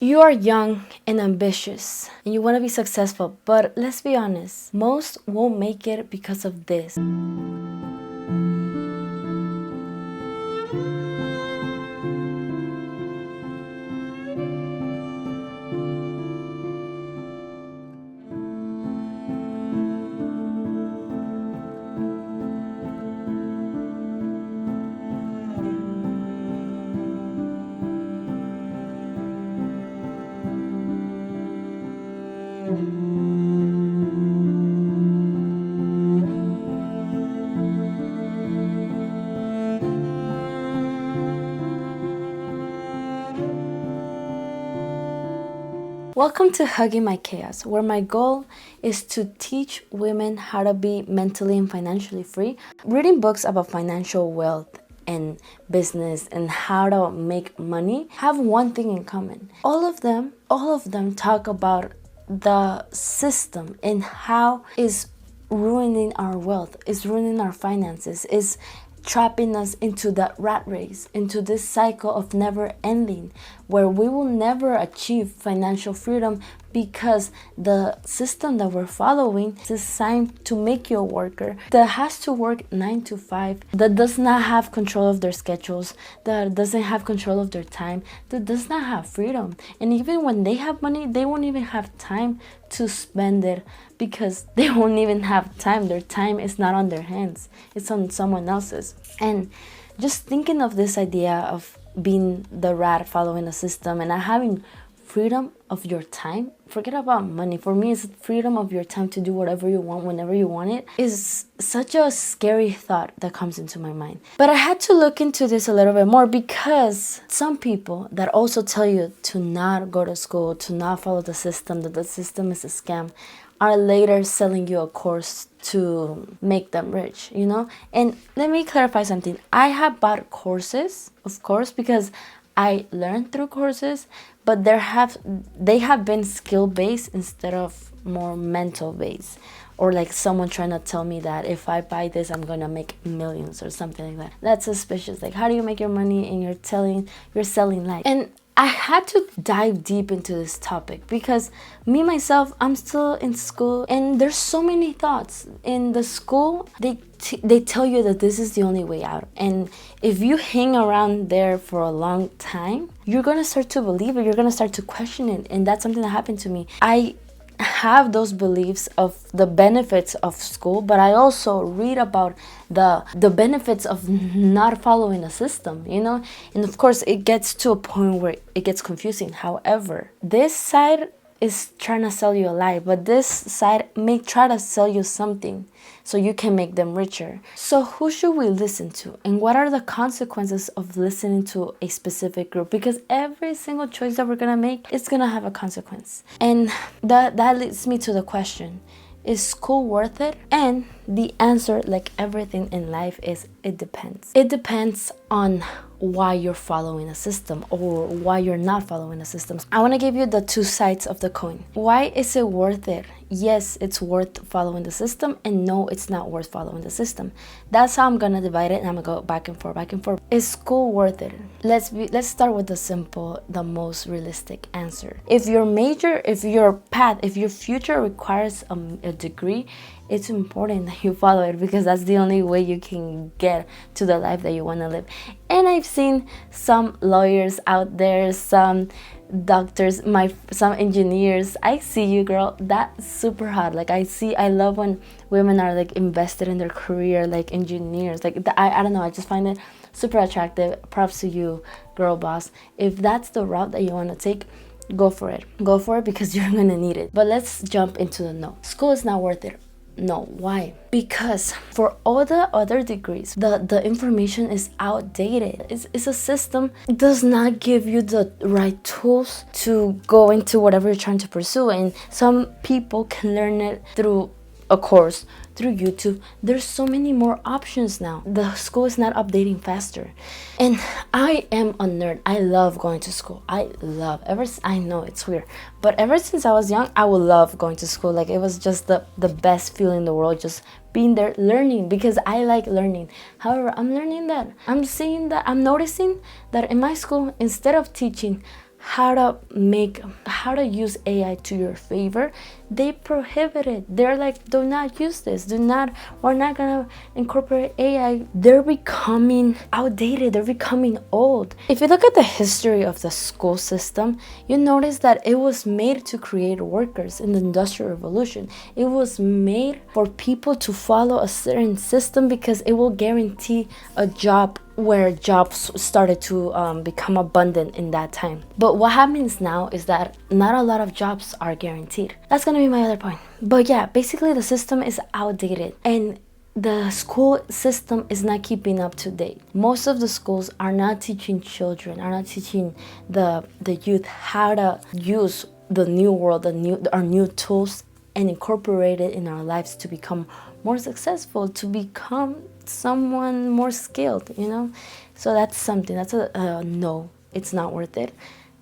You are young and ambitious and you want to be successful, but let's be honest, most won't make it because of this. Welcome to Hugging My Chaos, where my goal is to teach women how to be mentally and financially free. Reading books about financial wealth and business and how to make money have one thing in common. All of them talk about the system and how is ruining our wealth, is ruining our finances, is trapping us into that rat race, into this cycle of never ending, where we will never achieve financial freedom because the system that we're following is designed to make you a worker that has to work 9 to 5, that does not have control of their schedules, that doesn't have control of their time, that does not have freedom. And even when they have money, they won't even have time to spend it because they won't even have time. Their time is not on their hands, it's on someone else's. And just thinking of this idea of being the rat following a system and not having freedom of your time, forget about money. For me, it's freedom of your time to do whatever you want whenever you want it, is such a scary thought that comes into my mind. But I had to look into this a little bit more because some people that also tell you to not go to school, to not follow the system, that the system is a scam, are later selling you a course to make them rich, you know? And let me clarify something. I have bought courses, of course, because I learned through courses, but they have been skill based instead of more mental based, or like someone trying to tell me that if I buy this I'm gonna make millions or something like that. That's suspicious. Like, how do you make your money and you're selling life? And I had to dive deep into this topic because me myself, I'm still in school and there's so many thoughts in the school. They tell you that this is the only way out, and if you hang around there for a long time, you're gonna start to believe it, you're gonna start to question it. And that's something that happened to me. I have those beliefs of the benefits of school, but I also read about the benefits of not following a system, you know? And of course it gets to a point where it gets confusing. However, this side is trying to sell you a lie, but this side may try to sell you something so you can make them richer. So who should we listen to, and what are the consequences of listening to a specific group? Because every single choice that we're gonna make is gonna have a consequence. And that leads me to the question, is school worth it? And the answer, like everything in life, is it depends. It depends on why you're following a system or why you're not following a system. I want to give you the two sides of the coin. Why is it worth it? Yes, it's worth following the system, and no, it's not worth following the system. That's how I'm gonna divide it, and I'm gonna go back and forth. Is school worth it? Let's start with the simple, the most realistic answer. If your major, if your path, if your future requires a degree, it's important that you follow it, because that's the only way you can get to the life that you want to live. And I've seen some lawyers out there, some doctors, some engineers. I see you, girl. That's super hot. Like, I love when women are like invested in their career, like engineers. Like, I don't know, I just find it super attractive. Props to you, girl boss. If that's the route that you want to take, go for it because you're gonna need it. But let's jump into the no. School is not worth it. No. Why? Because for all the other degrees, the information is outdated. It's a system. It does not give you the right tools to go into whatever you're trying to pursue. And some people can learn it through a course, through YouTube. There's so many more options now. The school is not updating faster. And I am a nerd. I love going to school. I know it's weird, but ever since I was young, I would love going to school. Like, it was just the best feeling in the world, just being there learning, because I like learning. However, I'm noticing that in my school, instead of teaching how to use AI to your favor, they prohibit it. They're like, do not use this. We're not gonna incorporate AI. They're becoming outdated. They're becoming old. If you look at the history of the school system, you notice that it was made to create workers in the Industrial Revolution. It was made for people to follow a certain system because it will guarantee a job, where jobs started to become abundant in that time. But what happens now is that not a lot of jobs are guaranteed. That's gonna be my other point. But yeah, basically the system is outdated and the school system is not keeping up to date. Most of the schools are not teaching children, are not teaching the youth how to use the new world, our new tools, and incorporate it in our lives to become more successful, to become someone more skilled, So that's something, that's a no, it's not worth it.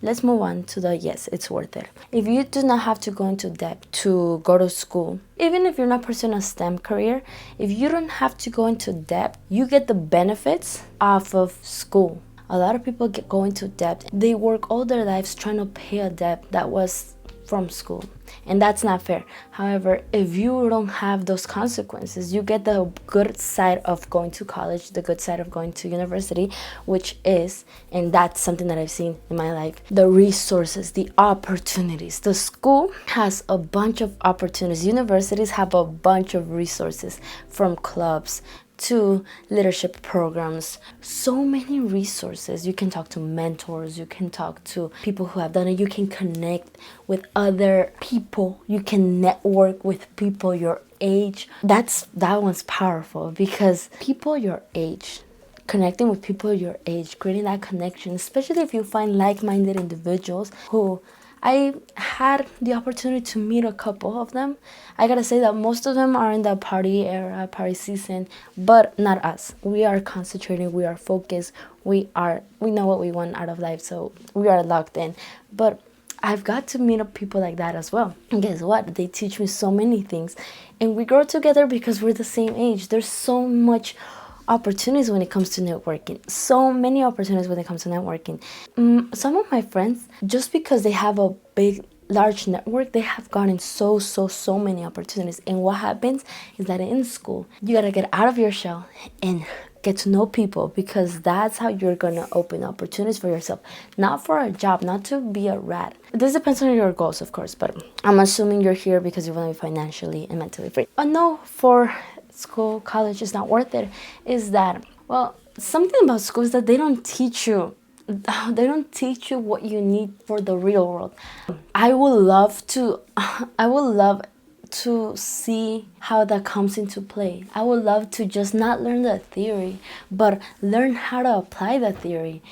Let's move on to the yes, it's worth it. If you do not have to go into debt to go to school, even if you're not pursuing a STEM career, if you don't have to go into debt, you get the benefits off of school. A lot of people go into debt. They work all their lives trying to pay a debt that was from school, and that's not fair. However, if you don't have those consequences, you get the good side of going to college, the good side of going to university, which is, and that's something that I've seen in my life, the resources, the opportunities. The school has a bunch of opportunities. Universities have a bunch of resources, from clubs to leadership programs, so many resources. You can talk to mentors, you can talk to people who have done it, you can connect with other people, you can network with people your age. That one's powerful, because people your age, connecting with people your age, creating that connection, especially if you find like-minded individuals who I had the opportunity to meet a couple of them. I gotta say that most of them are in the party era, party season, but not us. We are concentrating, we are focused, we know what we want out of life, so we are locked in. But I've got to meet up people like that as well. And guess what? They teach me so many things. And we grow together because we're the same age. There's so much opportunities when it comes to networking. So many opportunities when it comes to networking. Some of my friends, just because they have a large network, they have gotten so many opportunities. And what happens is that in school, you gotta get out of your shell and get to know people, because that's how you're gonna open opportunities for yourself, not for a job, not to be a rat. This depends on your goals, of course, but I'm assuming you're here because you want to be financially and mentally free. A no for school, college is not worth it is that, well, something about school is that they don't teach you what you need for the real world. I would love to see how that comes into play. I would love to just not learn the theory, but learn how to apply the theory.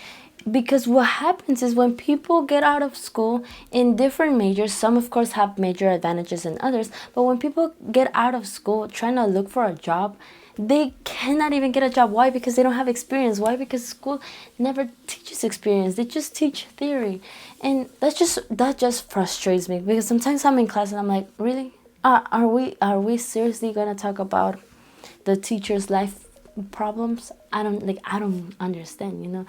Because what happens is when people get out of school in different majors, some of course have major advantages than others, but when people get out of school trying to look for a job, they cannot even get a job. Why? Because they don't have experience. Why? Because school never teaches experience. They just teach theory. And that just frustrates me, because sometimes I'm in class and I'm like, really? Are we seriously gonna talk about the teacher's life problems? I don't understand,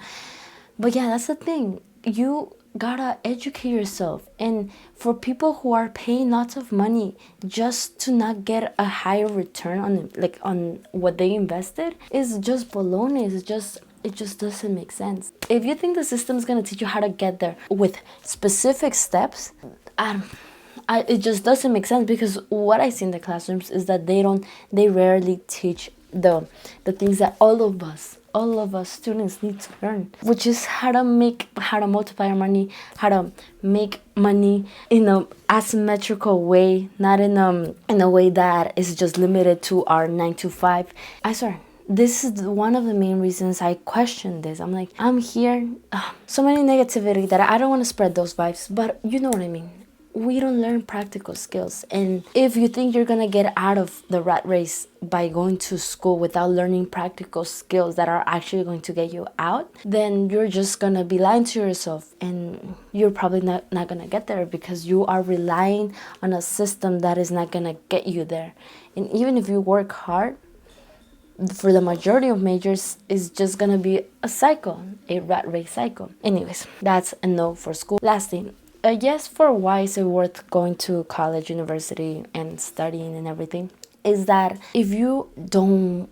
But yeah, that's the thing. You gotta educate yourself. And for people who are paying lots of money just to not get a higher return on what they invested, is just baloney. It just doesn't make sense. If you think the system is gonna teach you how to get there with specific steps, it just doesn't make sense, because what I see in the classrooms is that they rarely teach the things that all of us students need to learn, which is how to multiply our money, how to make money in a asymmetrical way, not in a way that is just limited to our 9 to 5. I swear, this is one of the main reasons I question this. I'm like, I'm here, so many negativity that I don't want to spread those vibes, but you know what I mean. We don't learn practical skills. And if you think you're gonna get out of the rat race by going to school without learning practical skills that are actually going to get you out, then you're just gonna be lying to yourself, and you're probably not gonna get there, because you are relying on a system that is not gonna get you there. And even if you work hard, for the majority of majors, is just gonna be a cycle, a rat race cycle. Anyways, that's a no for school. Last thing, yes, for why is it worth going to college, university, and studying and everything, is that if you don't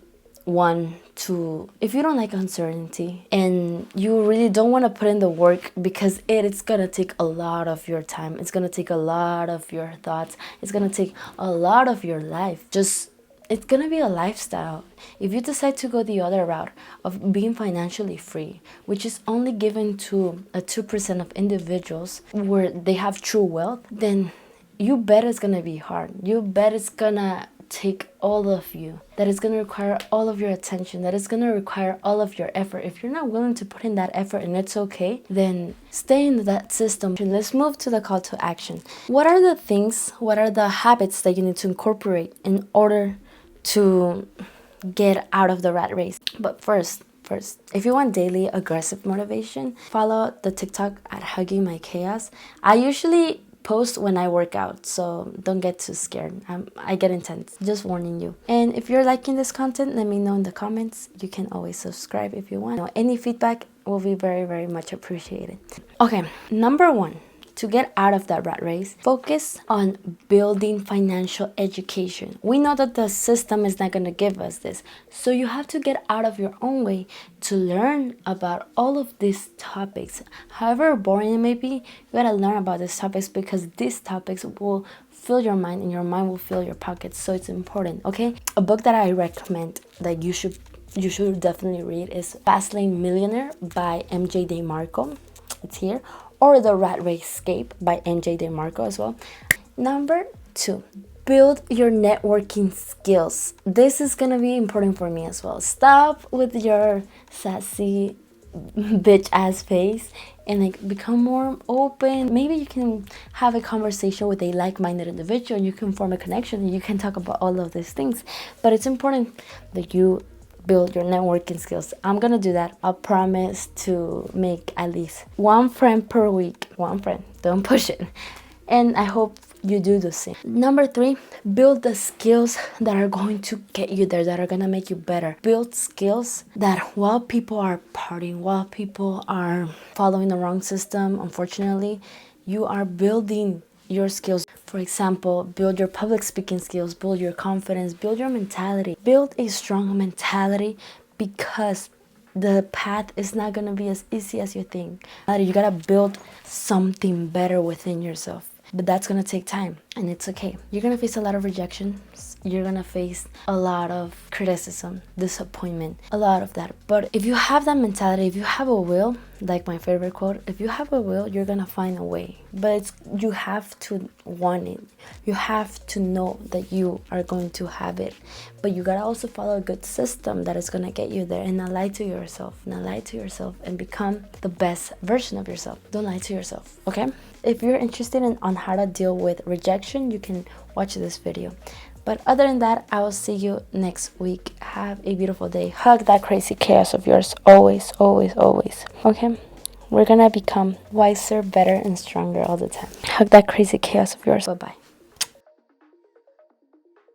if you don't like uncertainty and you really don't want to put in the work, because it's gonna take a lot of your time, it's gonna take a lot of your thoughts, it's gonna take a lot of your life, it's gonna be a lifestyle. If you decide to go the other route of being financially free, which is only given to a 2% of individuals where they have true wealth, then you bet it's gonna be hard. You bet it's gonna take all of you, that is going to require all of your attention, that is going to require all of your effort. If you're not willing to put in that effort, and it's okay, then stay in that system. Let's move to the call to action. What are the habits that you need to incorporate in order to get out of the rat race? But first, if you want daily aggressive motivation, follow the TikTok at Hugging My Chaos. I usually post when I work out, so don't get too scared. I get intense, just warning you. And if you're liking this content, let me know in the comments. You can always subscribe if you want. Any feedback will be very, very much appreciated. Okay, number 1, to get out of that rat race, focus on building financial education. We know that the system is not going to give us this, so you have to get out of your own way to learn about all of these topics. However boring it may be, you gotta learn about these topics, because these topics will fill your mind and your mind will fill your pockets, so it's important. Okay, a book that I recommend that you should definitely read is Fastlane Millionaire by MJ DeMarco. It's here. Or The Rat Race Escape by MJ DeMarco as well. Number 2, build your networking skills. This is gonna be important for me as well. Stop with your sassy bitch ass face and become more open. Maybe you can have a conversation with a like-minded individual and you can form a connection and you can talk about all of these things. But it's important that you build your networking skills. I'm gonna do that. I'll promise to make at least 1 friend per week. 1 friend, don't push it. And I hope you do the same. Number 3, build the skills that are going to get you there, that are gonna make you better. Build skills that while people are partying, while people are following the wrong system, unfortunately, you are building your skills. For example, build your public speaking skills, build your confidence, build your mentality. Build a strong mentality, because the path is not going to be as easy as you think. You got to build something better within yourself. But that's going to take time, and it's okay. You're going to face a lot of rejections. You're going to face a lot of criticism, disappointment, a lot of that. But if you have that mentality, if you have a will, like my favorite quote, if you have a will, you're going to find a way. But you have to want it. You have to know that you are going to have it. But you got to also follow a good system that is going to get you there, and not lie to yourself. Not lie to yourself and become the best version of yourself. Don't lie to yourself, okay? If you're interested on how to deal with rejection, you can watch this video. But other than that, I will see you next week. Have a beautiful day. Hug that crazy chaos of yours. Always, always, always. Okay? We're gonna become wiser, better, and stronger all the time. Hug that crazy chaos of yours. Bye-bye.